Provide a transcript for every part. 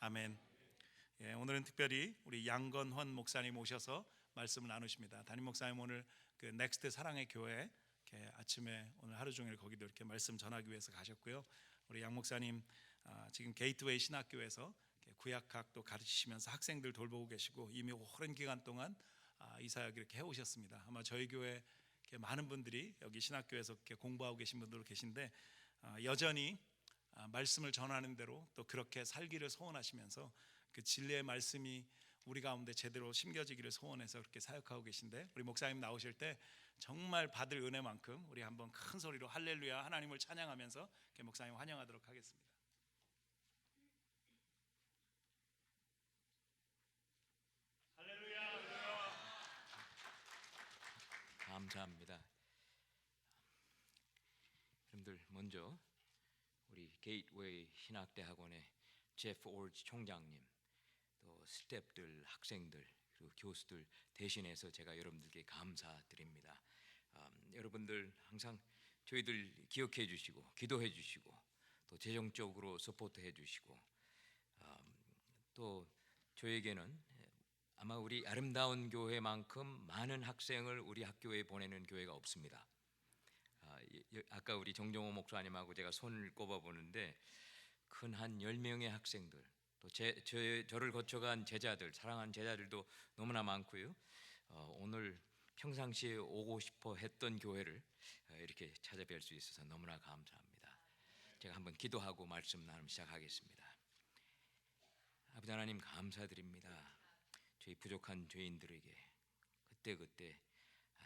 아멘. 예, 오늘은 특별히 우리 양건헌 목사님 오셔서 말씀을 나누십니다. 담임 목사님 오늘 그 넥스트 사랑의 교회 이렇게 아침에 오늘 하루 종일 거기도 이렇게 말씀 전하기 위해서 가셨고요. 우리 양 목사님 지금 게이트웨이 신학교에서 구약학도 가르치시면서 학생들 돌보고 계시고 이미 오랜 기간 동안 이사역 이렇게 해오셨습니다. 아마 저희 교회 많은 분들이 여기 신학교에서 이렇게 공부하고 계신 분들 계신데 여전히 말씀을 전하는 대로 또 그렇게 살기를 소원하시면서 그 진리의 말씀이 우리 가운데 제대로 심겨지기를 소원해서 그렇게 사역하고 계신데, 우리 목사님 나오실 때 정말 받을 은혜만큼 우리 한번 큰 소리로 할렐루야 하나님을 찬양하면서 이렇게 목사님 환영하도록 하겠습니다. 할렐루야. 감사합니다. 여러분들, 먼저 우리 게이트웨이 신학대학원의 제프 올즈 총장님, 또 스태프들, 학생들, 그리고 교수들 대신해서 제가 여러분들께 감사드립니다. 여러분들 항상 저희들 기억해 주시고 기도해 주시고 또 재정적으로 서포트해 주시고 또 저에게는 아마 우리 아름다운 교회만큼 많은 학생을 우리 학교에 보내는 교회가 없습니다. 아까 우리 정정호 목사님하고 제가 손을 꼽아보는데 큰 한 10명의 학생들, 또 저를 거쳐간 제자들, 사랑하는 제자들도 너무나 많고요. 오늘 평상시에 오고 싶어 했던 교회를 이렇게 찾아뵐 수 있어서 너무나 감사합니다. 제가 한번 기도하고 말씀 나누면 시작하겠습니다. 아버지 하나님, 감사드립니다. 저희 부족한 죄인들에게 그때그때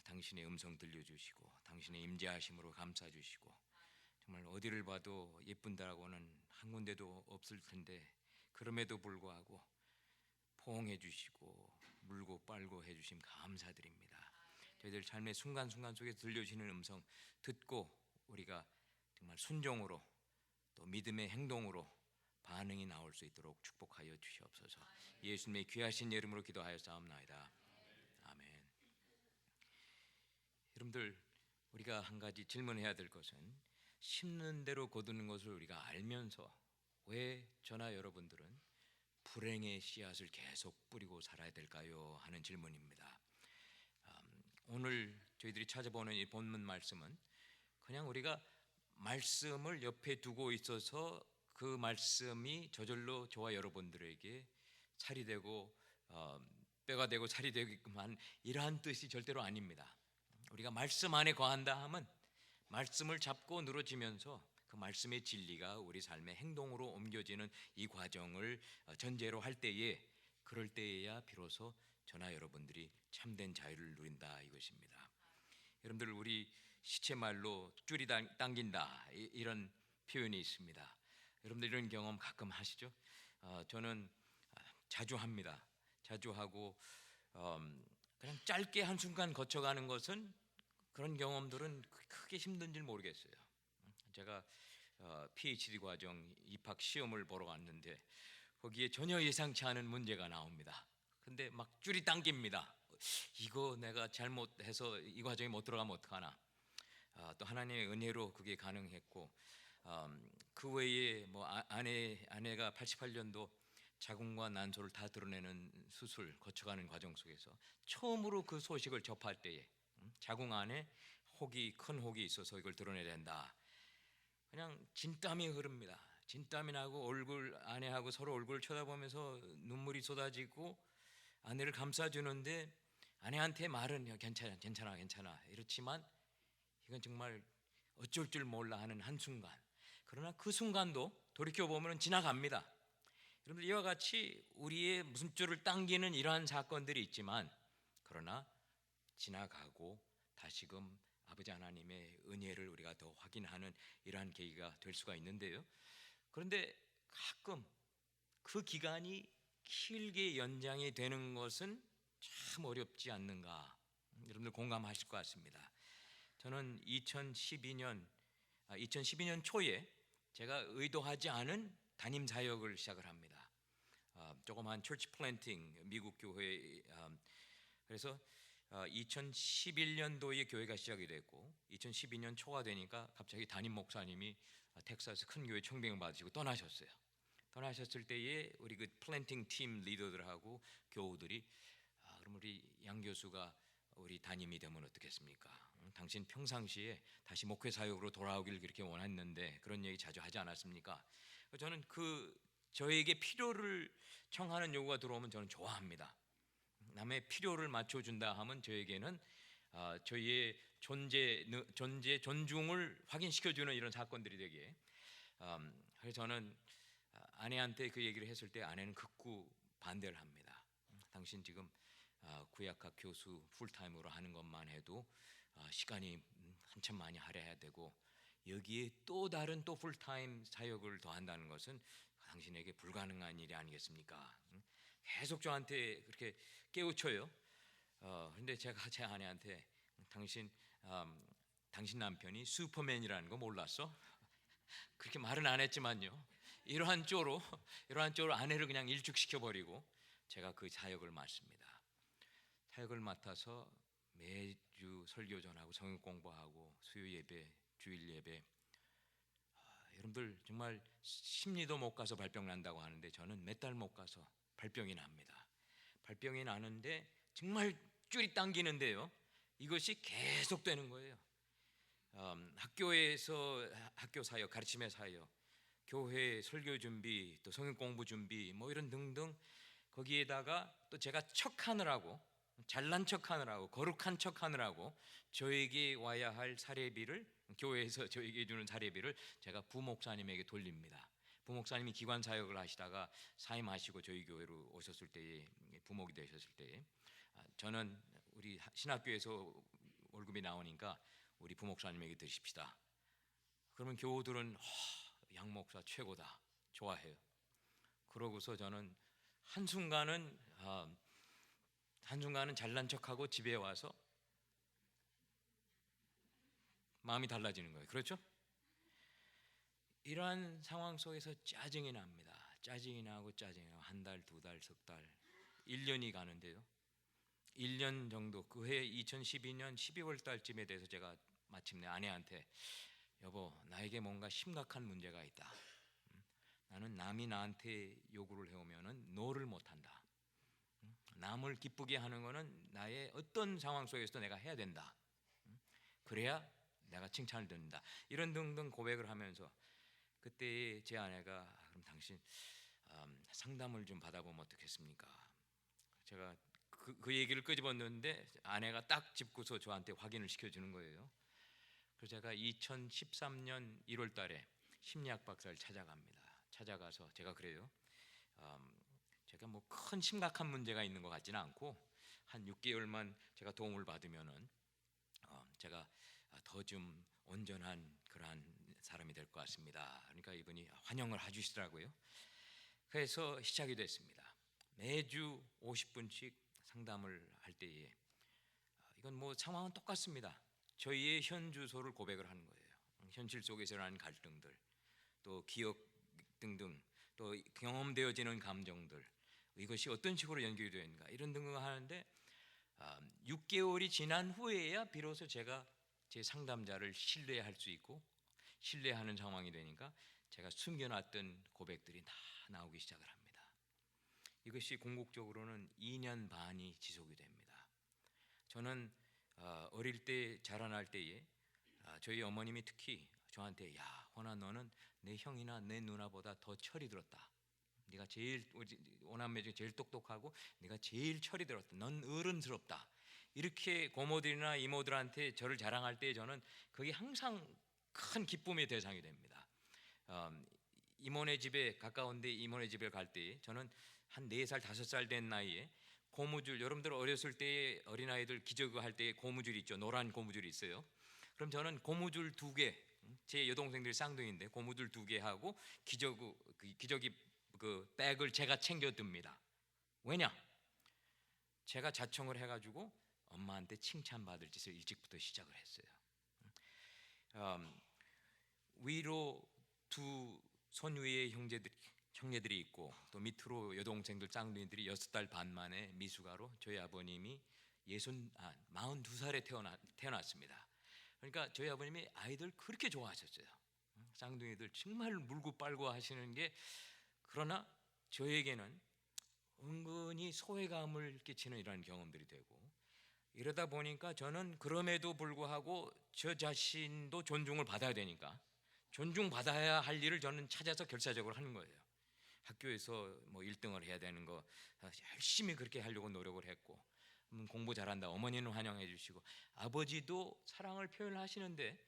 당신의 음성 들려주시고 당신의 임재하심으로 감싸주시고, 정말 어디를 봐도 예쁜다라고는 한 군데도 없을 텐데 그럼에도 불구하고 포옹해 주시고 물고 빨고 해주심 감사드립니다. 저희들 삶의 순간순간 속에 들려지는 음성 듣고 우리가 정말 순종으로 또 믿음의 행동으로 반응이 나올 수 있도록 축복하여 주시옵소서. 예수님의 귀하신 이름으로 기도하여 싸움나이다. 아멘. 여러분들, 우리가 한 가지 질문해야 될 것은 심는 대로 거두는 것을 우리가 알면서 왜 저나 여러분들은 불행의 씨앗을 계속 뿌리고 살아야 될까요? 하는 질문입니다. 오늘 저희들이 찾아보는 이 본문 말씀은 그냥 우리가 말씀을 옆에 두고 있어서 그 말씀이 저절로 저와 여러분들에게 살이 되고 뼈가 되고 살이 되게만 이러한 뜻이 절대로 아닙니다. 우리가 말씀 안에 거한다 하면 말씀을 잡고 늘어지면서 그 말씀의 진리가 우리 삶의 행동으로 옮겨지는 이 과정을 전제로 할 때에, 그럴 때에야 비로소 저나 여러분들이 참된 자유를 누린다 이것입니다. 여러분들, 우리 시체말로 줄이 당긴다 이런 표현이 있습니다. 여러분들 이런 경험 가끔 하시죠? 저는 자주 합니다. 자주 하고 그냥 짧게 한순간 거쳐가는 것은, 그런 경험들은 크게 힘든 줄 모르겠어요. 제가 PhD 과정 입학 시험을 보러 갔는데 거기에 전혀 예상치 않은 문제가 나옵니다. 근데 막 줄이 당깁니다. 이거 내가 잘못해서 이 과정에 못 들어가면 어떡하나. 또 하나님의 은혜로 그게 가능했고, 그 외에 뭐 아내가 88년도 자궁과 난소를 다 드러내는 수술 거쳐가는 과정 속에서 처음으로 그 소식을 접할 때에 자궁 안에 큰 혹이 있어서 이걸 드러내야 된다. 그냥 진땀이 흐릅니다. 진땀이 나고 아내하고 서로 얼굴을 쳐다보면서 눈물이 쏟아지고 아내를 감싸주는데 아내한테 말은 괜찮아 이렇지만 이건 정말 어쩔 줄 몰라 하는 한순간. 그러나 그 순간도 돌이켜보면 지나갑니다. 여러분들, 이와 같이 우리의 무슨 줄을 당기는 이러한 사건들이 있지만 그러나 지나가고 다시금 아버지 하나님의 은혜를 우리가 더 확인하는 이러한 계기가 될 수가 있는데요. 그런데 가끔 그 기간이 길게 연장이 되는 것은 참 어렵지 않는가. 여러분들 공감하실 것 같습니다. 저는 2012년 초에 제가 의도하지 않은 담임 사역을 시작을 합니다. 조그만 처치 플랜팅, 미국 교회. 그래서 2011년도에 교회가 시작이 됐고 2012년 초가 되니까 갑자기 담임 목사님이 텍사스 큰 교회 청빙을 받으시고 떠나셨어요. 떠나셨을 때에 우리 그 플랜팅 팀 리더들하고 교우들이 그럼 우리 양 교수가 우리 담임이 되면 어떻겠습니까? 당신 평상시에 다시 목회 사역으로 돌아오길 그렇게 원했는데 그런 얘기 자주 하지 않았습니까? 저는 저에게 필요를 청하는 요구가 들어오면 저는 좋아합니다. 남의 필요를 맞춰준다 하면 저에게는 저희의 존중을 확인시켜주는 이런 사건들이 되기에 그래서 저는 아내한테 그 얘기를 했을 때 아내는 극구 반대를 합니다. 당신 지금 구약학 교수 풀타임으로 하는 것만 해도 시간이 한참 많이 할애해야 되고 여기에 또 다른 또 풀타임 사역을 더한다는 것은 당신에게 불가능한 일이 아니겠습니까? 계속 저한테 그렇게 깨우쳐요. 근데 제가 제 아내한테 당신 남편이 슈퍼맨이라는 거 몰랐어? 그렇게 말은 안 했지만요. 이러한 쪽으로 아내를 그냥 일축시켜 버리고 제가 그 사역을 맡습니다. 사역을 맡아서 매주 설교 전하고 성경 공부하고 수요 예배, 주일 예배. 여러분들 정말 심리도 못 가서 발병 난다고 하는데 저는 몇 달 못 가서 발병이 납니다. 발병이 나는데 정말 줄이 당기는데요. 이것이 계속되는 거예요. 학교에서 학교 사역, 가르침의 사역, 교회 설교 준비, 또 성경 공부 준비, 뭐 이런 등등 거기에다가 또 제가 척하느라고 잘난 척하느라고 거룩한 척하느라고 저에게 와야 할 사례비를 교회에서 저에게 주는 사례비를 제가 부목사님에게 돌립니다. 부목사님이 기관 사역을 하시다가 사임하시고 저희 교회로 오셨을 때에 부목이 되셨을 때에 저는 우리 신학교에서 월급이 나오니까 우리 부목사님에게 드십시다. 그러면 교우들은 양 목사 최고다 좋아해요. 그러고서 저는 한순간은 잘난 척하고 집에 와서 마음이 달라지는 거예요. 그렇죠? 이러한 상황 속에서 짜증이 납니다. 짜증이 나고 한 달, 두 달, 석 달, 1년이 가는데요. 1년 정도 그 해 2012년 12월 달쯤에 대해서 제가 마침내 아내한테 여보 나에게 뭔가 심각한 문제가 있다. 나는 남이 나한테 요구를 해오면은 노를 못한다. 남을 기쁘게 하는 거는 나의 어떤 상황 속에서도 내가 해야 된다. 그래야 내가 칭찬을 듣는다. 이런 등등 고백을 하면서 그때 제 아내가 그럼 당신 상담을 좀 받아보면 어떻겠습니까? 제가 그 얘기를 끄집었는데 아내가 딱 짚고서 저한테 확인을 시켜주는 거예요. 그래서 제가 2013년 1월 달에 심리학 박사를 찾아갑니다. 찾아가서 제가 그래요. 제가 뭐 큰 심각한 문제가 있는 것 같지는 않고 한 6개월만 제가 도움을 받으면은 제가 더 좀 온전한 그러한 사람이 될 것 같습니다. 그러니까 이분이 환영을 해주시더라고요. 그래서 시작이 됐습니다. 매주 50분씩 상담을 할 때에 이건 뭐 상황은 똑같습니다. 저희의 현 주소를 고백을 하는 거예요. 현실 속에서 일어나는 갈등들, 또 기억 등등, 또 경험되어지는 감정들, 이것이 어떤 식으로 연결이 되는가 이런 등등을 하는데 6개월이 지난 후에야 비로소 제가 제 상담자를 신뢰할 수 있고 신뢰하는 상황이 되니까 제가 숨겨놨던 고백들이 다 나오기 시작을 합니다. 이것이 궁극적으로는 2년 반이 지속이 됩니다. 저는 어릴 때 자라날 때에 저희 어머님이 특히 저한테 야 호나 너는 내 형이나 내 누나보다 더 철이 들었다. 네가 제일 오남매 중에 제일 똑똑하고 네가 제일 철이 들었다. 넌 어른스럽다. 이렇게 고모들이나 이모들한테 저를 자랑할 때 저는 그게 항상 큰 기쁨의 대상이 됩니다. 이모네 집에 가까운데 이모네 집에 갈 때 저는 한 4살 5살 된 나이에 고무줄 여러분들 어렸을 때 어린아이들 기저귀 때 고무줄 있죠. 노란 고무줄이 있어요. 그럼 저는 고무줄 2개 제 여동생들이 쌍둥이인데 고무줄 2개 하고 기저귀 그 백을 제가 챙겨 듭니다. 왜냐? 제가 자청을 해가지고 엄마한테 칭찬받을 짓을 일찍부터 시작을 했어요. 위로 2 손 위에 형제들이 있고 또 밑으로 여동생들 쌍둥이들이 6달 반 만에 미숙아로 저희 아버님이 42살에 태어났습니다. 그러니까 저희 아버님이 아이들 그렇게 좋아하셨어요. 쌍둥이들 정말 물고 빨고 하시는 게 그러나 저에게는 은근히 소외감을 끼치는 이러한 경험들이 되고, 이러다 보니까 저는 그럼에도 불구하고 저 자신도 존중을 받아야 되니까 존중받아야 할 일을 저는 찾아서 결사적으로 하는 거예요. 학교에서 뭐 1등을 해야 되는 거 열심히 그렇게 하려고 노력을 했고, 공부 잘한다 어머니는 환영해 주시고 아버지도 사랑을 표현하시는데,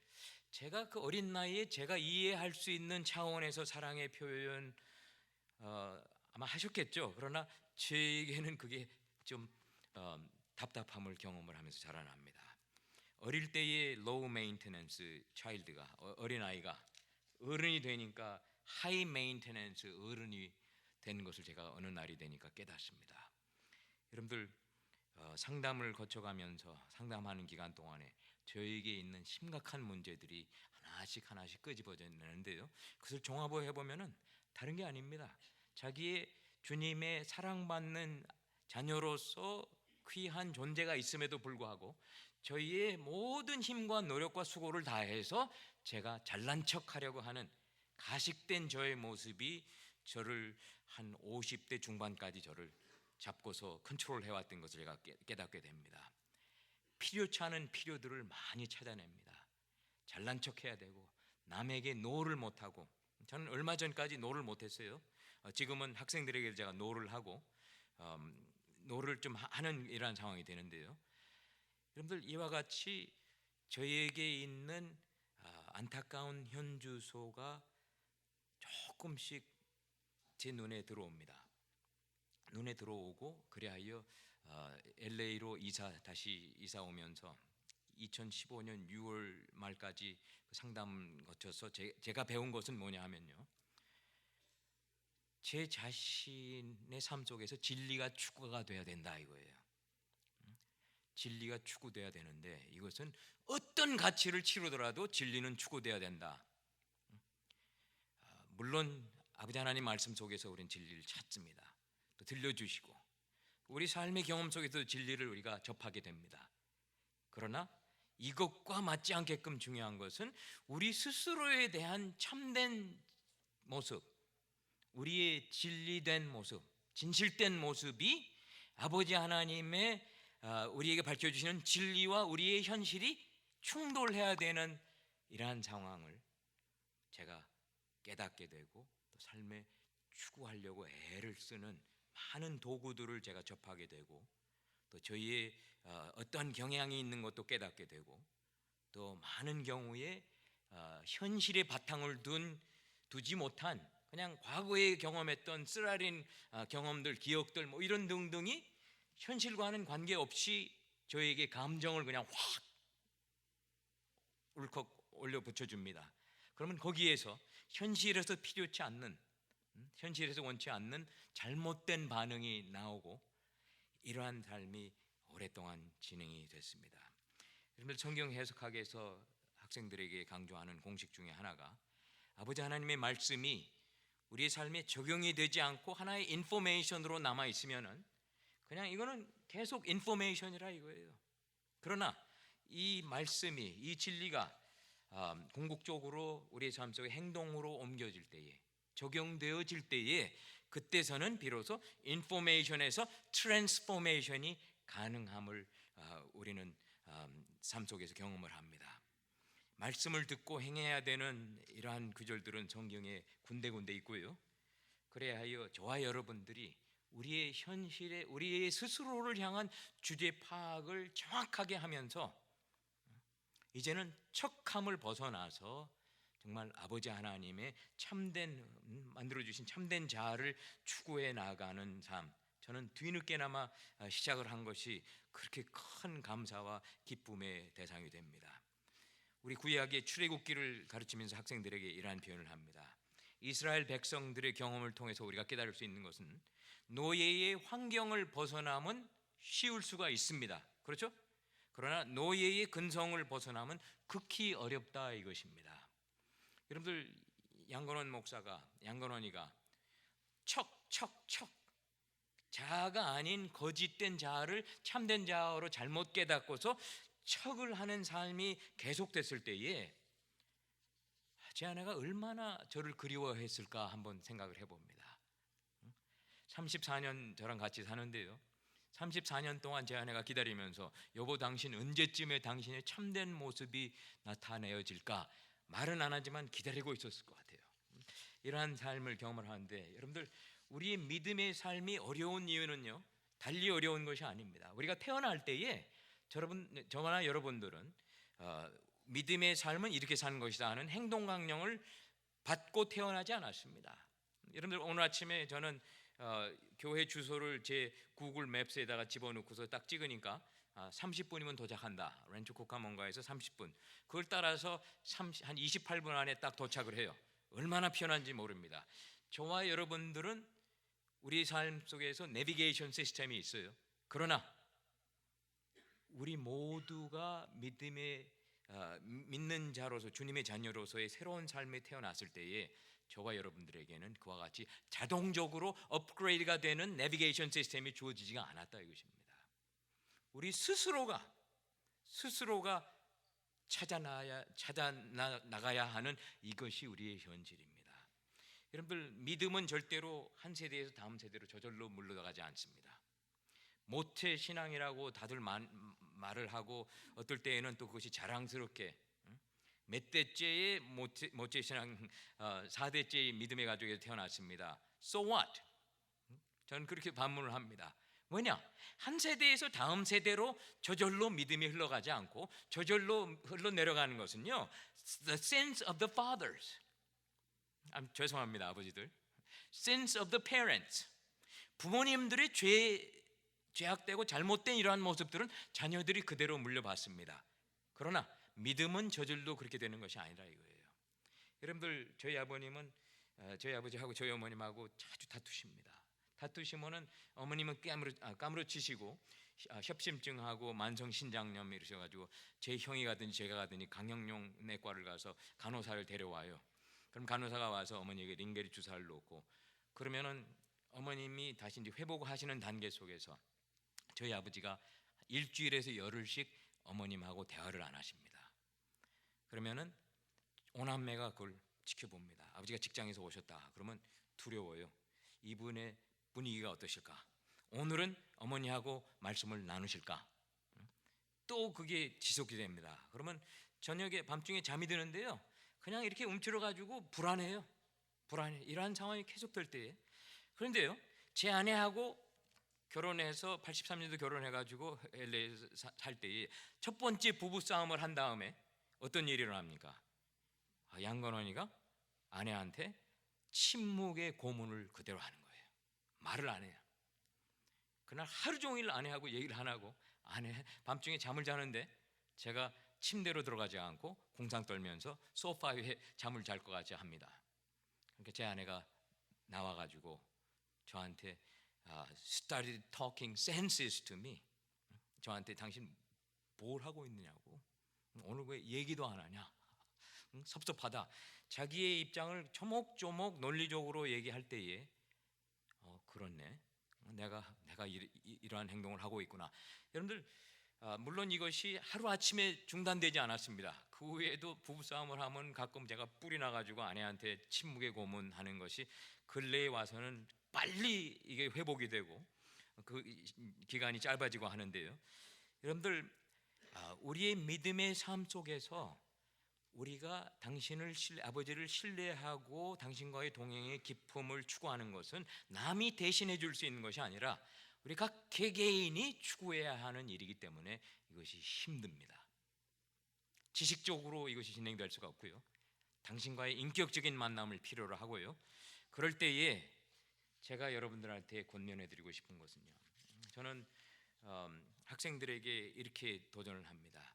제가 그 어린 나이에 제가 이해할 수 있는 차원에서 사랑의 표현 아마 하셨겠죠. 그러나 저에게는 그게 좀 답답함을 경험을 하면서 자라납니다. 어릴 때의 low maintenance child가 어린아이가 어른이 되니까 high maintenance 어른이 되는 것을 제가 어느 날이 되니까 깨닫습니다. 여러분들 상담을 거쳐가면서 상담하는 기간 동안에 저에게 있는 심각한 문제들이 하나씩 하나씩 끄집어지는데요, 그것을 종합해 보면은 다른 게 아닙니다. 자기의 주님의 사랑받는 자녀로서 귀한 존재가 있음에도 불구하고 저희의 모든 힘과 노력과 수고를 다해서 제가 잘난 척하려고 하는 가식된 저의 모습이 저를 한 50대 중반까지 저를 잡고서 컨트롤 해왔던 것을 제가 깨닫게 됩니다. 필요치 않은 필요들을 많이 찾아냅니다. 잘난 척해야 되고 남에게 노를 못하고, 저는 얼마 전까지 노를 못했어요. 지금은 학생들에게 제가 노를 하고 노를 좀 하는 이러한 상황이 되는데요, 여러분들 이와 같이 저에게 있는 안타까운 현주소가 조금씩 제 눈에 들어옵니다. 눈에 들어오고, 그리하여 LA로 다시 이사 오면서 2015년 6월 말까지 상담 거쳐서 제가 배운 것은 뭐냐 하면요, 제 자신의 삶 속에서 진리가 추구가 돼야 된다 이거예요. 진리가 추구돼야 되는데 이것은 어떤 가치를 치르더라도 진리는 추구돼야 된다. 물론 아버지 하나님 말씀 속에서 우리는 진리를 찾습니다. 또 들려주시고 우리 삶의 경험 속에서 진리를 우리가 접하게 됩니다. 그러나 이것과 맞지 않게끔 중요한 것은 우리 스스로에 대한 참된 모습, 우리의 진리된 모습, 진실된 모습이 아버지 하나님의 우리에게 밝혀주시는 진리와 우리의 현실이 충돌해야 되는 이러한 상황을 제가 깨닫게 되고, 또 삶에 추구하려고 애를 쓰는 많은 도구들을 제가 접하게 되고, 또 저희의 어떠한 경향이 있는 것도 깨닫게 되고, 또 많은 경우에 현실의 바탕을 두지 못한 그냥 과거에 경험했던 쓰라린 경험들, 기억들 뭐 이런 등등이 현실과는 관계없이 저에게 감정을 그냥 확 울컥 올려 붙여줍니다. 그러면 거기에서 현실에서 필요치 않는, 현실에서 원치 않는 잘못된 반응이 나오고, 이러한 삶이 오랫동안 진행이 됐습니다. 여러분들 성경 해석학에서 학생들에게 강조하는 공식 중에 하나가, 아버지 하나님의 말씀이 우리의 삶에 적용이 되지 않고 하나의 인포메이션으로 남아 있으면은 그냥 이거는 계속 인포메이션이라 이거예요. 그러나 이 말씀이, 이 진리가 궁극적으로 우리의 삶 속에 행동으로 옮겨질 때에, 적용되어질 때에, 그때서는 비로소 인포메이션에서 트랜스포메이션이 가능함을 우리는 삶 속에서 경험을 합니다. 말씀을 듣고 행해야 되는 이러한 구절들은 성경에 군데군데 있고요, 그래야 하여 저와 여러분들이 우리의 현실에, 우리의 스스로를 향한 주제 파악을 정확하게 하면서 이제는 척함을 벗어나서 정말 아버지 하나님의 참된, 만들어주신 참된 자아를 추구해 나가는 삶, 저는 뒤늦게나마 시작을 한 것이 그렇게 큰 감사와 기쁨의 대상이 됩니다. 우리 구약의 출애굽기를 가르치면서 학생들에게 이러한 표현을 합니다. 이스라엘 백성들의 경험을 통해서 우리가 깨달을 수 있는 것은 노예의 환경을 벗어남은 쉬울 수가 있습니다. 그렇죠? 그러나 노예의 근성을 벗어남은 극히 어렵다 이것입니다. 여러분들, 양건원 목사가, 양건원이가 척 자아가 아닌 거짓된 자아를 참된 자아로 잘못 깨닫고서 척을 하는 삶이 계속됐을 때에 제 아내가 얼마나 저를 그리워했을까 한번 생각을 해봅니다. 34년 저랑 같이 사는데요. 34년 동안 제 아내가 기다리면서 여보 당신 언제쯤에 당신의 참된 모습이 나타내어질까 말은 안 하지만 기다리고 있었을 것 같아요. 이러한 삶을 경험을 하는데 여러분들 우리의 믿음의 삶이 어려운 이유는요 달리 어려운 것이 아닙니다. 우리가 태어날 때에 저나 여러분들은 믿음의 삶은 이렇게 사는 것이다 하는 행동 강령을 받고 태어나지 않았습니다. 여러분들 오늘 아침에 저는 교회 주소를 제 구글 맵스에다가 집어넣고서 딱 찍으니까 30분이면 도착한다. 렌초 코카몬가에서 30분. 그걸 따라서 한 28분 안에 딱 도착을 해요. 얼마나 편한지 모릅니다. 저와 여러분들은 우리 삶 속에서 내비게이션 시스템이 있어요. 그러나 우리 모두가 믿는 자로서 주님의 자녀로서의 새로운 삶에 태어났을 때에 저와 여러분들에게는 그와 같이 자동적으로 업그레이드가 되는 내비게이션 시스템이 주어지지가 않았다 이것입니다. 우리 스스로가 찾아 나가야 하는 이것이 우리의 현실입니다. 여러분들 믿음은 절대로 한 세대에서 다음 세대로 저절로 물러가지 않습니다. 모태 신앙이라고 다들 말을 하고 어떨 때에는 또 그것이 자랑스럽게 몇 대째의 모태 신앙 4대째의 믿음의 가족에서 태어났습니다. So what? 저는 그렇게 반문을 합니다. 왜냐? 한 세대에서 다음 세대로 저절로 믿음이 흘러가지 않고 저절로 흘러내려가는 것은요 The sins of the fathers. 죄송합니다 아버지들. Sins of the parents. 부모님들의 죄악되고 잘못된 이러한 모습들은 자녀들이 그대로 물려받습니다. 그러나 믿음은 저절로 그렇게 되는 것이 아니라 이거예요. 여러분들 저희 아버지하고 저희 어머님하고 자주 다투십니다. 다투시면은 어머님은 까무러치시고 협심증하고 만성신장염 이러셔가지고 제 형이 가든지 제가 가든지 강형용 내과를 가서 간호사를 데려와요. 그럼 간호사가 와서 어머니에게 링게리 주사를 놓고 그러면은 어머님이 다시 이제 회복하시는 단계 속에서 저희 아버지가 일주일에서 열흘씩 어머님하고 대화를 안 하십니다. 그러면은 오남매가 그걸 지켜봅니다. 아버지가 직장에서 오셨다 그러면 두려워요. 이분의 분위기가 어떠실까? 오늘은 어머니하고 말씀을 나누실까? 또 그게 지속이 됩니다. 그러면 저녁에 밤중에 잠이 드는데요 그냥 이렇게 움츠러가지고 불안해요. 이러한 상황이 계속될 때에 그런데요 제 아내하고 결혼해서 83년도 결혼해가지고 LA에서 살 때에 첫 번째 부부싸움을 한 다음에 어떤 일이 일어납니까? 양건원이가 아내한테 침묵의 고문을 그대로 하는 거예요. 말을 안 해요. 그날 하루 종일 아내하고 얘기를 안 하고 아내 밤중에 잠을 자는데 제가 침대로 들어가지 않고 공상 떨면서 소파 위에 잠을 잘 것 같이 합니다. 그러니까 제 아내가 나와가지고 저한테 started talking senses to me. 저한테 당신 뭘 하고 있느냐고 오늘 왜 얘기도 안 하냐 섭섭하다. 자기의 입장을 조목조목 논리적으로 얘기할 때에 그렇네 내가 이러한 행동을 하고 있구나. 여러분들 물론 이것이 하루아침에 중단되지 않았습니다. 그 후에도 부부싸움을 하면 가끔 제가 뿔이 나가지고 아내한테 침묵의 고문하는 것이 근래에 와서는 빨리 이게 회복이 되고 그 기간이 짧아지고 하는데요. 여러분들 우리의 믿음의 삶 속에서 우리가 아버지를 신뢰하고 당신과의 동행의 기쁨을 추구하는 것은 남이 대신해 줄 수 있는 것이 아니라 우리 각 개개인이 추구해야 하는 일이기 때문에 이것이 힘듭니다. 지식적으로 이것이 진행될 수가 없고요. 당신과의 인격적인 만남을 필요로 하고요. 그럴 때에 제가 여러분들한테 권면해 드리고 싶은 것은요. 저는 학생들에게 이렇게 도전을 합니다.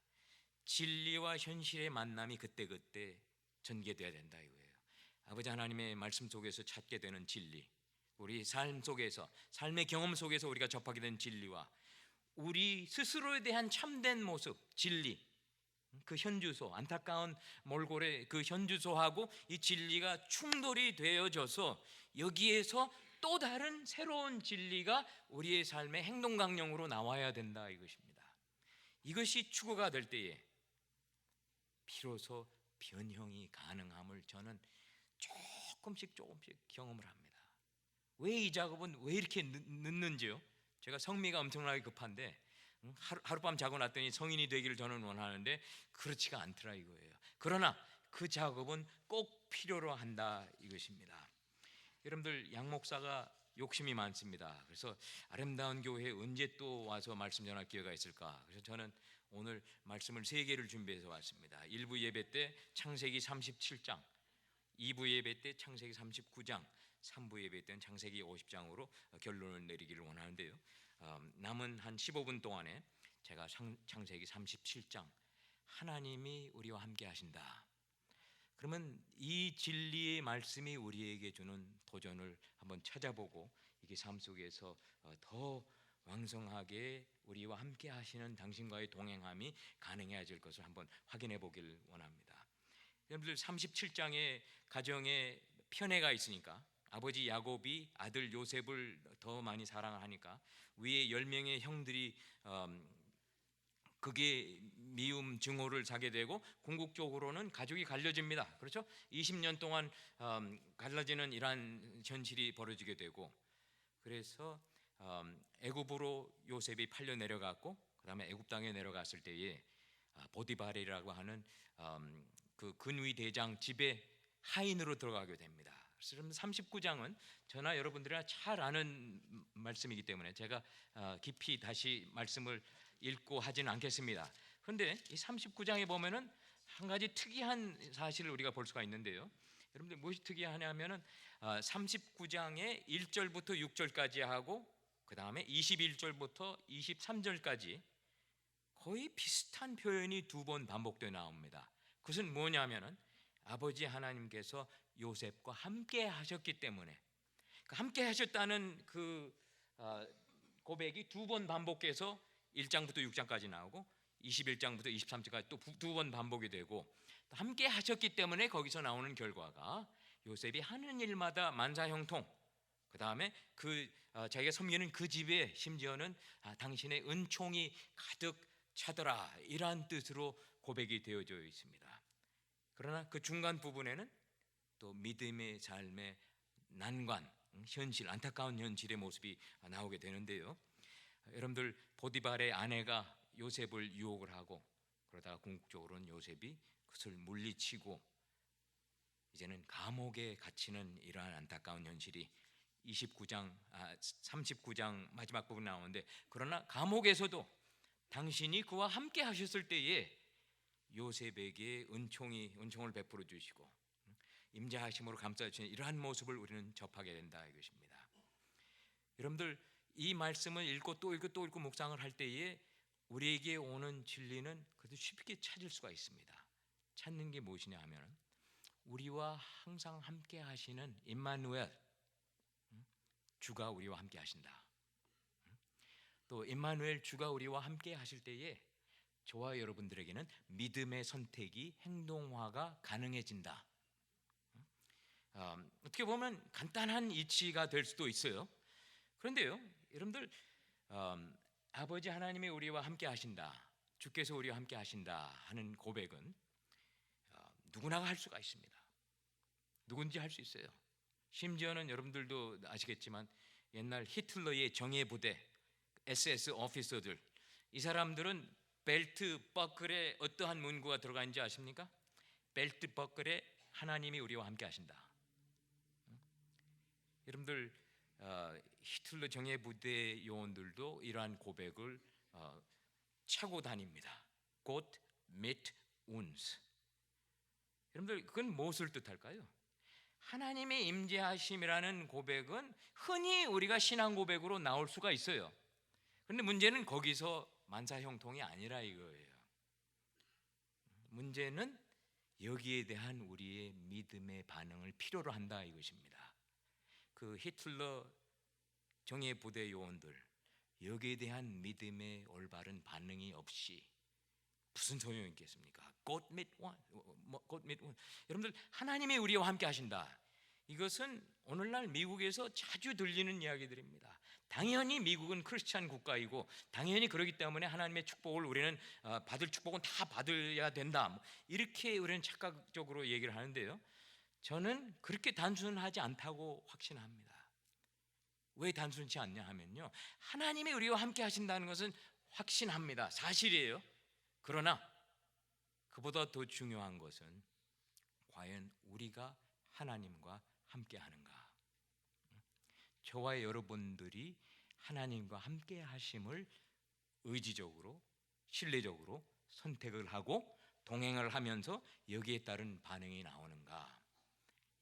진리와 현실의 만남이 그때그때 전개되어야 된다 이거예요. 아버지 하나님의 말씀 속에서 찾게 되는 진리, 우리 삶 속에서 삶의 경험 속에서 우리가 접하게 된 진리와 우리 스스로에 대한 참된 모습, 진리, 그 현주소, 안타까운 몰골의 그 현주소하고 이 진리가 충돌이 되어져서 여기에서 또 다른 새로운 진리가 우리의 삶의 행동 강령으로 나와야 된다 이것입니다. 이것이 추구가 될 때에 비로소 변형이 가능함을 저는 조금씩 경험을 합니다. 왜 이 작업은 왜 이렇게 늦는지요? 제가 성미가 엄청나게 급한데 하룻밤 자고 났더니 성인이 되기를 저는 원하는데 그렇지가 않더라 이거예요. 그러나 그 작업은 꼭 필요로 한다 이것입니다. 여러분들 양 목사가 욕심이 많습니다. 그래서 아름다운 교회에 언제 또 와서 말씀 전할 기회가 있을까? 그래서 저는 오늘 말씀을 3개를 준비해서 왔습니다. 1부 예배 때 창세기 37장, 2부 예배 때 창세기 39장, 3부 예배 때는 창세기 50장으로 결론을 내리기를 원하는데요. 남은 한 15분 동안에 제가 창세기 37장 하나님이 우리와 함께 하신다. 그러면 이 진리의 말씀이 우리에게 주는 도전을 한번 찾아보고 이게 삶 속에서 더 왕성하게 우리와 함께 하시는 당신과의 동행함이 가능해질 것을 한번 확인해 보길 원합니다. 여러분들 37장에 가정에 편애가 있으니까 아버지 야곱이 아들 요셉을 더 많이 사랑하니까 위에 10명의 형들이 그게 미움 증오를 사게 되고 궁극적으로는 가족이 갈려집니다. 그렇죠? 20년 동안 갈라지는 이러한 현실이 벌어지게 되고 그래서 애굽으로 요셉이 팔려 내려갔고 그다음에 애굽 땅에 내려갔을 때에 보디발이라고 하는 그 근위 대장 집에 하인으로 들어가게 됩니다. 그래서 39장은 저나 여러분들이나 잘 아는 말씀이기 때문에 제가 깊이 다시 말씀을 읽고 하지는 않겠습니다. 그런데 이 39장에 보면은 한 가지 특이한 사실을 우리가 볼 수가 있는데요. 여러분들 무엇이 특이하냐면은 39장에 1절부터 6절까지 하고 그 다음에 21절부터 23절까지 거의 비슷한 표현이 2번 반복되어 나옵니다. 그것은 뭐냐면은 아버지 하나님께서 요셉과 함께 하셨기 때문에 함께 하셨다는 그 고백이 2번 반복해서 1장부터 6장까지 나오고 21장부터 23장까지 또 2번 반복이 되고 함께 하셨기 때문에 거기서 나오는 결과가 요셉이 하는 일마다 만사형통 그 다음에 자기가 섬기는 그 집에 심지어는 당신의 은총이 가득 차더라 이러한 뜻으로 고백이 되어져 있습니다. 그러나 그 중간 부분에는 또 믿음의 삶의 난관, 현실, 안타까운 현실의 모습이 나오게 되는데요. 여러분들 보디발의 아내가 요셉을 유혹을 하고 그러다가 궁극적으로는 요셉이 그것을 물리치고 이제는 감옥에 갇히는 이러한 안타까운 현실이 39장 마지막 부분 나오는데 그러나 감옥에서도 당신이 그와 함께 하셨을 때에 요셉에게 은총을 베풀어 주시고 임재하심으로 감싸 주시는 이러한 모습을 우리는 접하게 된다 이것입니다. 여러분들 이 말씀을 읽고 또 읽고 또 읽고 묵상을 할 때에 우리에게 오는 진리는 그래도 쉽게 찾을 수가 있습니다. 찾는 게 무엇이냐 하면 우리와 항상 함께 하시는 임마누엘 주가 우리와 함께 하신다. 또 임마누엘 주가 우리와 함께 하실 때에 저와 여러분들에게는 믿음의 선택이 행동화가 가능해진다. 어떻게 보면 간단한 이치가 될 수도 있어요. 그런데요, 여러분들 아버지 하나님이 우리와 함께 하신다, 주께서 우리와 함께 하신다 하는 고백은 누구나 할 수가 있습니다. 누군지 할 수 있어요. 심지어는 여러분들도 아시겠지만 옛날 히틀러의 정예 부대 SS 오피서들 이 사람들은 벨트 버클에 어떠한 문구가 들어가 있는지 아십니까? 벨트 버클에 하나님이 우리와 함께 하신다. 여러분들 히틀러 정예 부대 요원들도 이러한 고백을 차고 다닙니다. Gott mit uns. 여러분들 그건 무엇을 뜻할까요? 하나님의 임재하심이라는 고백은 흔히 우리가 신앙 고백으로 나올 수가 있어요. 그런데 문제는 거기서 만사형통이 아니라 이거예요. 문제는 여기에 대한 우리의 믿음의 반응을 필요로 한다 이것입니다. 그 히틀러 정예 부대 요원들 여기에 대한 믿음의 올바른 반응이 없이 무슨 소용이 있겠습니까? God mit one. 여러분들 하나님이 우리와 함께 하신다. 이것은 오늘날 미국에서 자주 들리는 이야기들입니다. 당연히 미국은 크리스찬 국가이고 당연히 그렇기 때문에 하나님의 축복을 우리는 받을 축복은 다 받아야 된다. 이렇게 우리는 착각적으로 얘기를 하는데요. 저는 그렇게 단순하지 않다고 확신합니다. 왜 단순치 않냐 하면요, 하나님이 우리와 함께 하신다는 것은 확신합니다. 사실이에요. 그러나 그보다 더 중요한 것은 과연 우리가 하나님과 함께 하는가. 저와 여러분들이 하나님과 함께 하심을 의지적으로, 신뢰적으로 선택을 하고 동행을 하면서 여기에 따른 반응이 나오는가,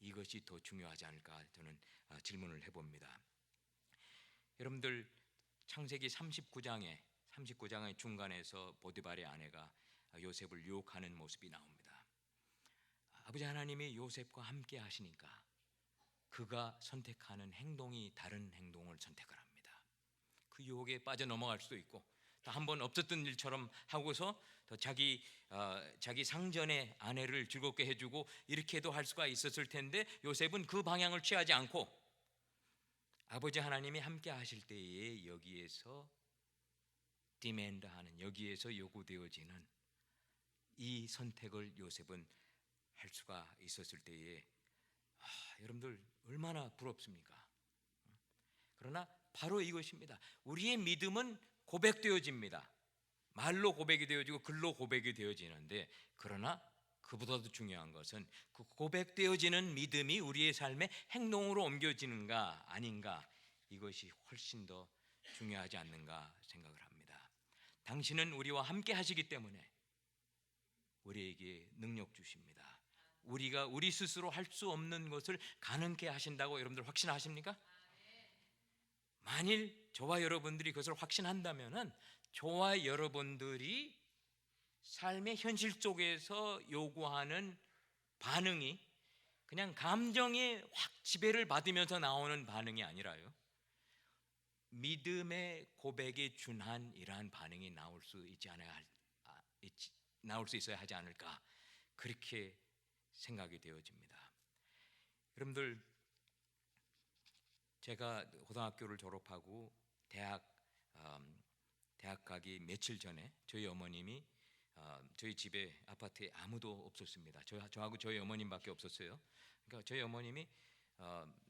이것이 더 중요하지 않을까 저는 질문을 해봅니다. 여러분들, 창세기 39장의 중간에서 보디발의 아내가 요셉을 유혹하는 모습이 나옵니다. 아버지 하나님이 요셉과 함께 하시니까 그가 선택하는 행동이 다른 행동을 선택을 합니다. 그 유혹에 빠져 넘어갈 수도 있고, 또 한번 없었던 일처럼 하고서 또 자기 상전의 아내를 즐겁게 해주고 이렇게도 할 수가 있었을 텐데, 요셉은 그 방향을 취하지 않고 아버지 하나님이 함께 하실 때에 여기에서 디맨드하는, 여기에서 요구되어지는 이 선택을 요셉은 할 수가 있었을 때에 여러분들 얼마나 부럽습니까? 그러나 바로 이것입니다. 우리의 믿음은 고백되어집니다. 말로 고백이 되어지고 글로 고백이 되어지는데, 그러나 그보다도 중요한 것은 그 고백되어지는 믿음이 우리의 삶의 행동으로 옮겨지는가 아닌가, 이것이 훨씬 더 중요하지 않는가 생각을 합니다. 당신은 우리와 함께 하시기 때문에 우리에게 능력 주십니다. 우리가 우리 스스로 할 수 없는 것을 가능케 하신다고 여러분들 확신하십니까? 만일 저와 여러분들이 그것을 확신한다면은 저와 여러분들이 삶의 현실 속에서 요구하는 반응이 그냥 감정의 확 지배를 받으면서 나오는 반응이 아니라요, 믿음의 고백에 준한 이러한 반응이 나올 수 있어야 하지 않을까, 그렇게 생각이 되어집니다. 여러분들, 제가 고등학교를 졸업하고 대학 가기 며칠 전에 저희 어머님이 저희 집에 아파트에 아무도 없었습니다. 저하고 저희 어머님밖에 없었어요. 그러니까 저희 어머님이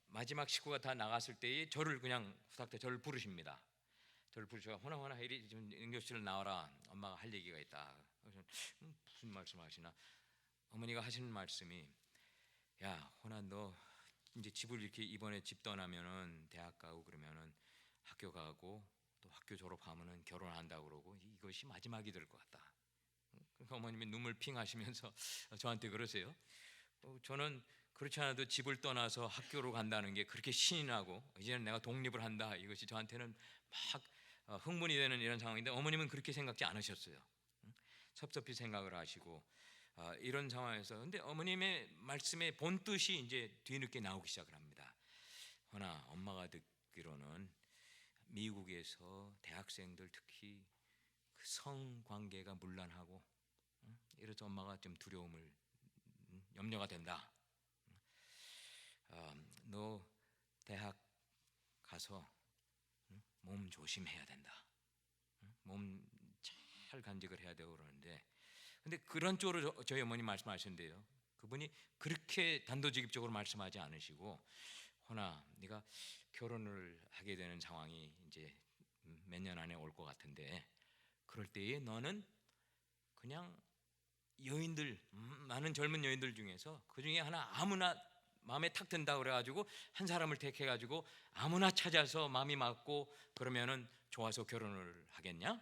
마지막 식구가 다 나갔을 때에 저를 그냥 후닥닥 저를 부르십니다. 저를 부르셔, 호나 이리 좀 응급실로 나와라, 엄마가 할 얘기가 있다. 그래서 무슨 말씀하시나, 어머니가 하시는 말씀이, 야 호나, 너 이제 집을 이렇게 이번에 집 떠나면은 대학 가고 그러면은 학교 가고 또 학교 졸업하면은 결혼한다고 그러고 이것이 마지막이 될 것 같다. 그러니까 어머님이 눈물 핑 하시면서 저한테 그러세요. 저는 그렇지 않아도 집을 떠나서 학교로 간다는 게 그렇게 신이 나고 이제는 내가 독립을 한다, 이것이 저한테는 막 흥분이 되는 이런 상황인데, 어머님은 그렇게 생각지 않으셨어요. 섭섭히 생각을 하시고 이런 상황에서, 근데 어머님의 말씀의 본뜻이 이제 뒤늦게 나오기 시작을 합니다. 허나 엄마가 듣기로는 미국에서 대학생들 특히 그 성관계가 문란하고, 이래서 엄마가 좀 두려움을, 염려가 된다. 너 대학 가서 몸 조심해야 된다. 몸 잘 간직을 해야 되고 그러는데, 근데 그런 쪽으로 저희 어머니 말씀하시는데요, 그분이 그렇게 단도직입적으로 말씀하지 않으시고, 허나 네가 결혼을 하게 되는 상황이 이제 몇 년 안에 올 것 같은데, 그럴 때에 너는 그냥 여인들, 많은 젊은 여인들 중에서 그 중에 하나 아무나 마음에 탁 든다 그래가지고 한 사람을 택해가지고 아무나 찾아서 마음이 맞고 그러면은 좋아서 결혼을 하겠냐?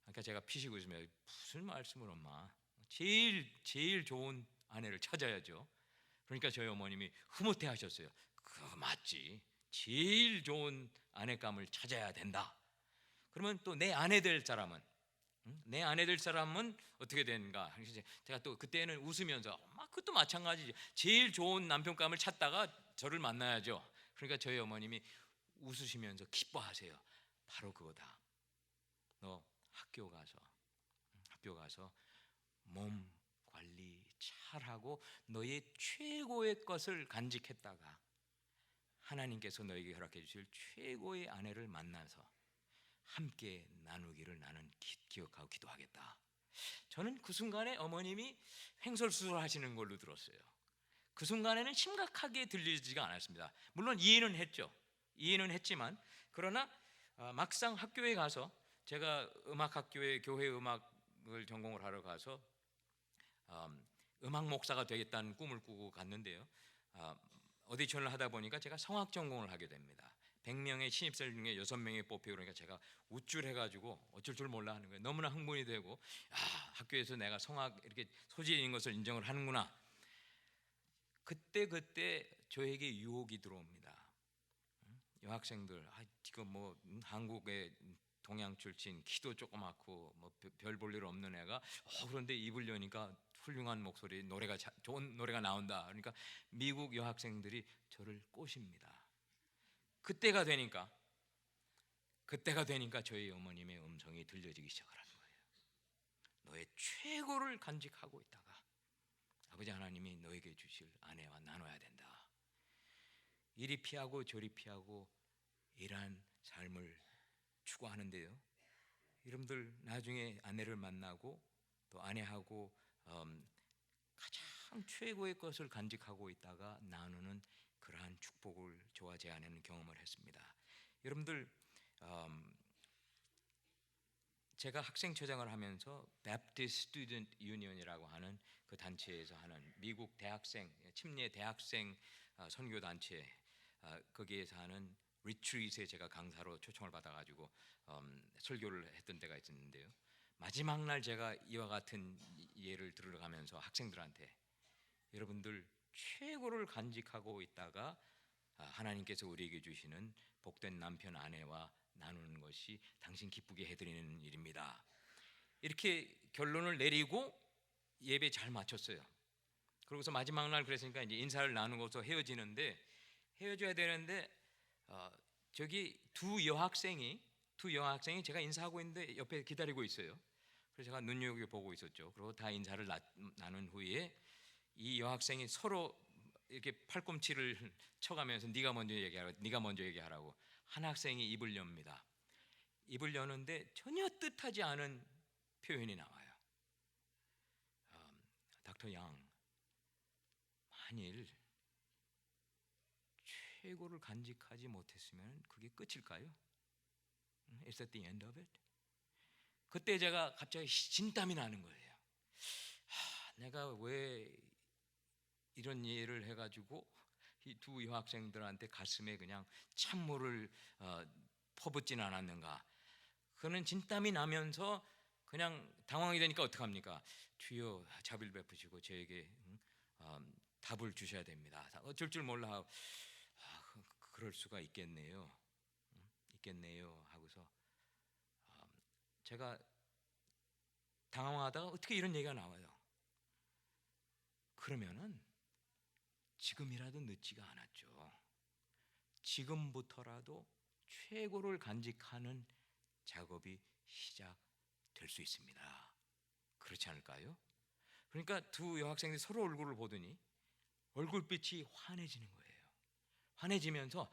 그러니까 제가 피식 웃으며, 무슨 말씀을 엄마, 제일 좋은 아내를 찾아야죠. 그러니까 저희 어머님이 흐뭇해 하셨어요. 그거 맞지, 제일 좋은 아내감을 찾아야 된다. 그러면 또 내 아내 될 사람은, 내 아내 될 사람은 어떻게 되는가? 제가 또 그때는 웃으면서, 그것도 마찬가지지, 제일 좋은 남편감을 찾다가 저를 만나야죠. 그러니까 저희 어머님이 웃으시면서 기뻐하세요. 바로 그거다. 너 학교 가서 몸 관리 잘하고 너의 최고의 것을 간직했다가 하나님께서 너에게 허락해 주실 최고의 아내를 만나서 함께 나누기를 나는 기억하고 기도하겠다. 저는 그 순간에 어머님이 횡설수설 하시는 걸로 들었어요. 그 순간에는 심각하게 들리지가 않았습니다. 물론 이해는 했죠. 이해는 했지만 그러나 막상 학교에 가서 제가 음악학교에 교회 음악을 전공을 하러 가서 음악 목사가 되겠다는 꿈을 꾸고 갔는데요. 오디션을 하다 보니까 제가 성악 전공을 하게 됩니다. 100명의 신입생 중에 6명이 뽑히고 그러니까 제가 우쭐해가지고 어쩔 줄 몰라 하는 거예요. 너무나 흥분이 되고 학교에서 내가 성악 이렇게 소질이 있는 것을 인정을 하는구나. 그때 저에게 유혹이 들어옵니다. 여학생들 지금 뭐 한국의 동양 출신 키도 조그맣고 뭐 별 볼 일 없는 애가 그런데 입을 여니까 훌륭한 목소리 노래가 좋은 노래가 나온다. 그러니까 미국 여학생들이 저를 꼬십니다. 그때가 되니까 저희 어머님의 음성이 들려지기 시작을 하는 거예요. 너의 최고를 간직하고 있다가 아버지 하나님이 너에게 주실 아내와 나눠야 된다. 이리 피하고 저리 피하고 이러한 삶을 추구하는데요. 여러분들 나중에 아내를 만나고 또 아내하고 가장 최고의 것을 간직하고 있다가 나누는 그러한 축복을 저와 제 아내는 경험을 했습니다. 여러분들 제가 학생처장을 하면서 Baptist Student Union이라고 하는 그 단체에서 하는 미국 대학생 침례 대학생 선교 단체 거기에서 하는 리트릿에 제가 강사로 초청을 받아가지고 설교를 했던 때가 있었는데요. 마지막 날 제가 이와 같은 예를 들어가면서 학생들한테 여러분들 최고를 간직하고 있다가 하나님께서 우리에게 주시는 복된 남편 아내와 나누는 것이 당신 기쁘게 해드리는 일입니다. 이렇게 결론을 내리고 예배 잘 마쳤어요. 그러고서 마지막 날 그랬으니까 이제 인사를 나누고서 헤어져야 되는데 저기 두 여학생이 제가 인사하고 있는데 옆에 기다리고 있어요. 그래서 제가 눈여겨보고 있었죠. 그리고 다 인사를 나눈 후에 이 여학생이 서로 이렇게 팔꿈치를 쳐가면서 네가 먼저 얘기하라고 한 학생이 입을 엽니다. 입을 여는데 전혀 뜻하지 않은 표현이 나와요. 닥터 양, 만일 최고를 간직하지 못했으면 그게 끝일까요? Is that the end of it? 그때 제가 갑자기 진땀이 나는 거예요. 내가 왜 이런 예를 해가지고 이 두 여학생들한테 가슴에 그냥 찬물을 퍼붓진 않았는가. 그는 진땀이 나면서 그냥 당황이 되니까 어떡합니까? 주여 자비를 베푸시고 저에게 답을 주셔야 됩니다. 어쩔 줄 몰라. 그럴 수가 있겠네요. 하고서 제가 당황하다가 어떻게 이런 얘기가 나와요. 그러면은 지금이라도 늦지가 않았죠. 지금부터라도 최고를 간직하는 작업이 시작될 수 있습니다. 그렇지 않을까요? 그러니까 두 여학생들이 서로 얼굴을 보더니 얼굴빛이 환해지는 거예요. 환해지면서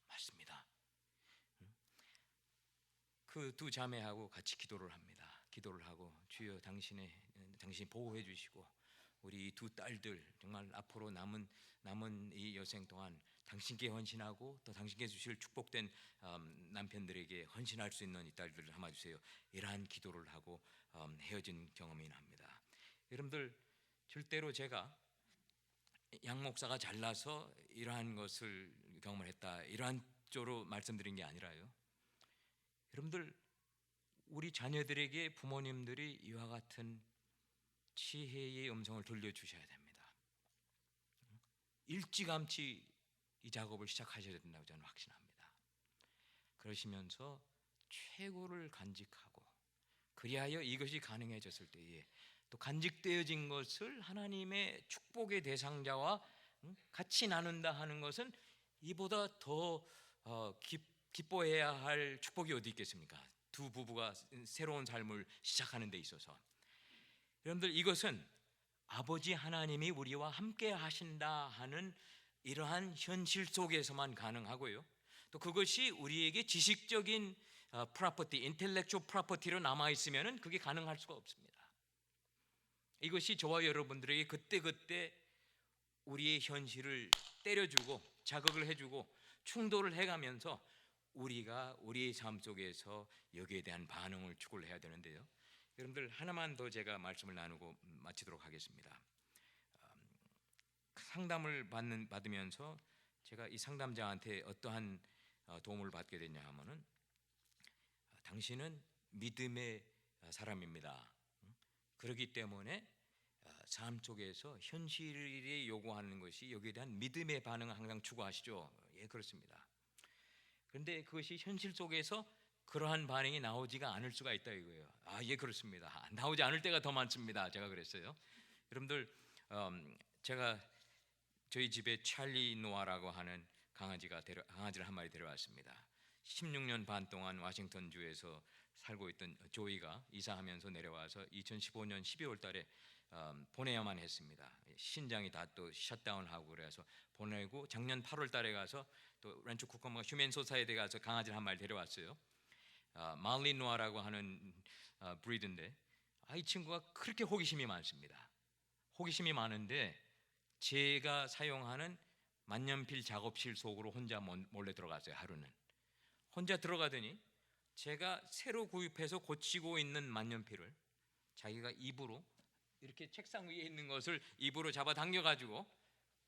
맞습니다. 그 두 자매하고 같이 기도를 합니다. 기도를 하고 주여 당신이 보호해 주시고 우리 두 딸들 정말 앞으로 남은 이 여생 동안 당신께 헌신하고 또 당신께 주실 축복된 남편들에게 헌신할 수 있는 이 딸들을 삼아 주세요. 이러한 기도를 하고 헤어진 경험이 납니다. 여러분들 절대로 제가 양 목사가 잘나서 이러한 것을 경험을 했다 이러한 쪽으로 말씀드린 게 아니라요. 여러분들 우리 자녀들에게 부모님들이 이와 같은 지혜의 음성을 들려주셔야 됩니다. 일찌감치 이 작업을 시작하셔야 된다고 저는 확신합니다. 그러시면서 최고를 간직하고 그리하여 이것이 가능해졌을 때에 또 간직되어진 것을 하나님의 축복의 대상자와 같이 나눈다 하는 것은 이보다 더 기뻐해야 할 축복이 어디 있겠습니까? 두 부부가 새로운 삶을 시작하는 데 있어서 여러분들 이것은 아버지 하나님이 우리와 함께 하신다 하는 이러한 현실 속에서만 가능하고요. 또 그것이 우리에게 지식적인 프로퍼티, 인텔렉추얼 프로퍼티로 남아 있으면은 그게 가능할 수가 없습니다. 이것이 저와 여러분들에게 그때그때 우리의 현실을 때려주고 자극을 해주고 충돌을 해가면서 우리가 우리의 삶 속에서 여기에 대한 반응을 추구를 해야 되는데요. 여러분들 하나만 더 제가 말씀을 나누고 마치도록 하겠습니다. 상담을 받으면서 제가 이 상담자한테 어떠한 도움을 받게 됐냐 하면은 당신은 믿음의 사람입니다. 그렇기 때문에 삶 속에서 현실이 요구하는 것이 여기에 대한 믿음의 반응을 항상 추구하시죠. 예, 그렇습니다. 그런데 그것이 현실 속에서 그러한 반응이 나오지가 않을 수가 있다 이거예요. 아, 예, 그렇습니다. 나오지 않을 때가 더 많습니다. 제가 그랬어요. 여러분들, 제가 저희 집에 찰리 노아라고 하는 강아지를 한 마리 데려왔습니다. 16년 반 동안 워싱턴주에서 살고 있던 조이가 이사하면서 내려와서 2015년 12월 달에 보내야만 했습니다. 신장이 다 또 셧다운하고 그래서 보내고 작년 8월 달에 가서 또 렌초 쿠커머 휴먼 소사이어티에 가서 강아지를 한 마리 데려왔어요. 말리 노아라고 하는 브리드인데 이 친구가 그렇게 호기심이 많습니다. 호기심이 많은데 제가 사용하는 만년필 작업실 속으로 혼자 몰래 들어갔어요. 하루는 혼자 들어가더니 제가 새로 구입해서 고치고 있는 만년필을 자기가 입으로 이렇게 책상 위에 있는 것을 입으로 잡아 당겨가지고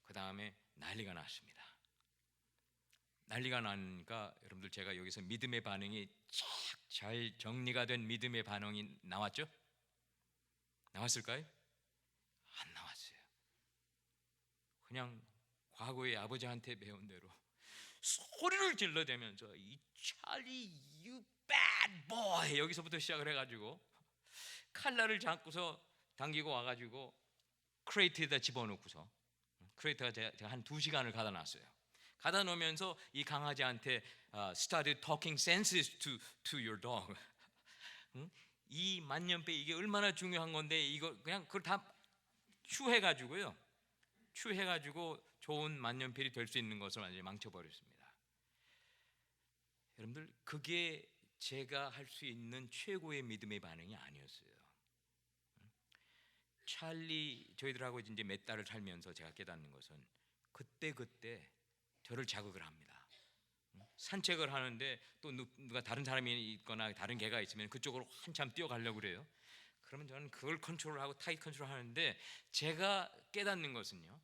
그 다음에 난리가 났습니다. 난리가 나니까 여러분들 제가 여기서 믿음의 반응이 잘 정리가 된 믿음의 반응이 나왔죠? 나왔을까요? 안 나왔어요. 그냥 과거에 아버지한테 배운 대로 소리를 질러대면서 이 찰리 you bad boy 여기서부터 시작을 해가지고 칼날을 잡고서 당기고 와가지고 크레이트에다 집어넣고서 크레이트가 제가 한 2시간을 가다 놨어요. 가다 놓으면서 이 강아지한테 started talking sense to your dog. 이 만년필 이게 얼마나 중요한 건데 이거 그냥 그걸 다 추해가지고요. 추해가지고 좋은 만년필이 될 수 있는 것을 완전히 망쳐버렸습니다. 여러분들 그게 제가 할 수 있는 최고의 믿음의 반응이 아니었어요. 찰리 저희들하고 이제 몇 달을 살면서 제가 깨닫는 것은 그때 저를 자극을 합니다. 산책을 하는데 또 누가 다른 사람이 있거나 다른 개가 있으면 그쪽으로 한참 뛰어가려고 그래요. 그러면 저는 그걸 컨트롤하고 타이트 컨트롤 하는데 제가 깨닫는 것은요.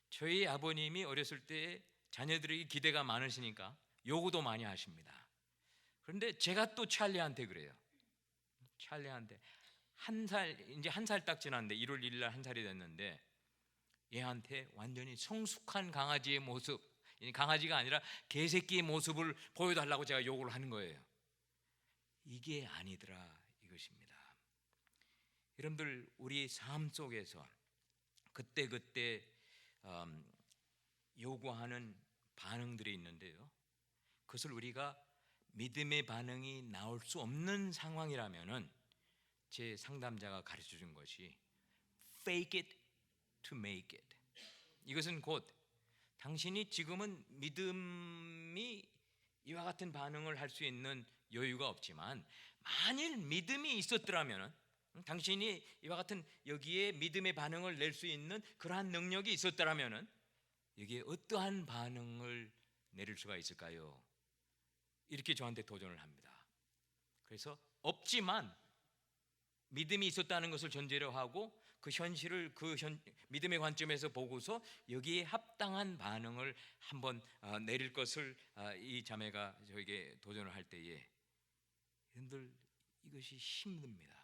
저희 아버님이 어렸을 때 자녀들에게 기대가 많으시니까 요구도 많이 하십니다. 그런데 제가 또 찰리한테 그래요. 찰리한테 이제 한 살 딱 지났는데 1월 1일 날 1살이 됐는데 얘한테 완전히 성숙한 강아지의 모습, 강아지가 아니라 개새끼의 모습을 보여달라고 제가 요구를 하는 거예요. 이게 아니더라 이것입니다. 여러분들 우리 삶 속에서 그때 요구하는 반응들이 있는데요. 그것을 우리가 믿음의 반응이 나올 수 없는 상황이라면은 제 상담자가 가르쳐 준 것이 fake it to make it. 이것은 곧 당신이 지금은 믿음이 이와 같은 반응을 할 수 있는 여유가 없지만 만일 믿음이 있었더라면 당신이 이와 같은 여기에 믿음의 반응을 낼 수 있는 그러한 능력이 있었더라면 여기에 어떠한 반응을 내릴 수가 있을까요? 이렇게 저한테 도전을 합니다. 그래서 없지만 믿음이 있었다는 것을 전제로 하고 그 현실을 믿음의 관점에서 보고서 여기에 합당한 반응을 한번 내릴 것을 이 자매가 저에게 도전을 할 때에 여러분들 이것이 힘듭니다.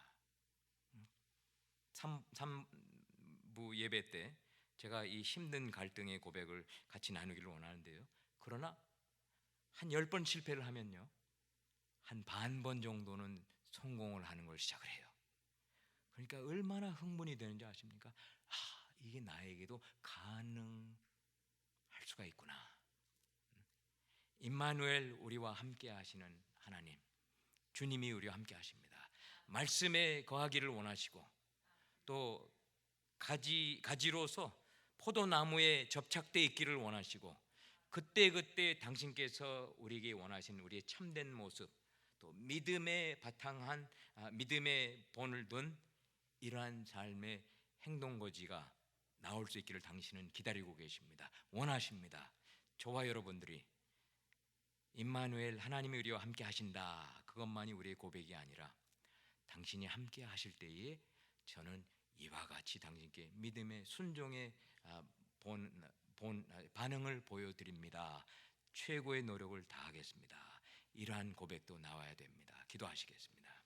3부 예배 때 제가 이 힘든 갈등의 고백을 같이 나누기를 원하는데요. 그러나 한 10번 실패를 하면요 한 반 번 정도는 성공을 하는 걸 시작을 해요. 그러니까 얼마나 흥분이 되는지 아십니까? 이게 나에게도 가능할 수가 있구나. 임마누엘 우리와 함께 하시는 하나님, 주님이 우리와 함께 하십니다. 말씀에 거하기를 원하시고 또 가지로서 포도나무에 접착되어 있기를 원하시고 그때 당신께서 우리에게 원하신 우리의 참된 모습 또 믿음에 바탕한 믿음의 본을 둔 이러한 삶의 행동거지가 나올 수 있기를 당신은 기다리고 계십니다. 원하십니다. 저와 여러분들이 임마누엘 하나님의 우리와 함께 하신다 그것만이 우리의 고백이 아니라 당신이 함께 하실 때에 저는 이와 같이 당신께 믿음의 순종의 반응을 보여드립니다. 최고의 노력을 다하겠습니다. 이러한 고백도 나와야 됩니다. 기도하시겠습니다.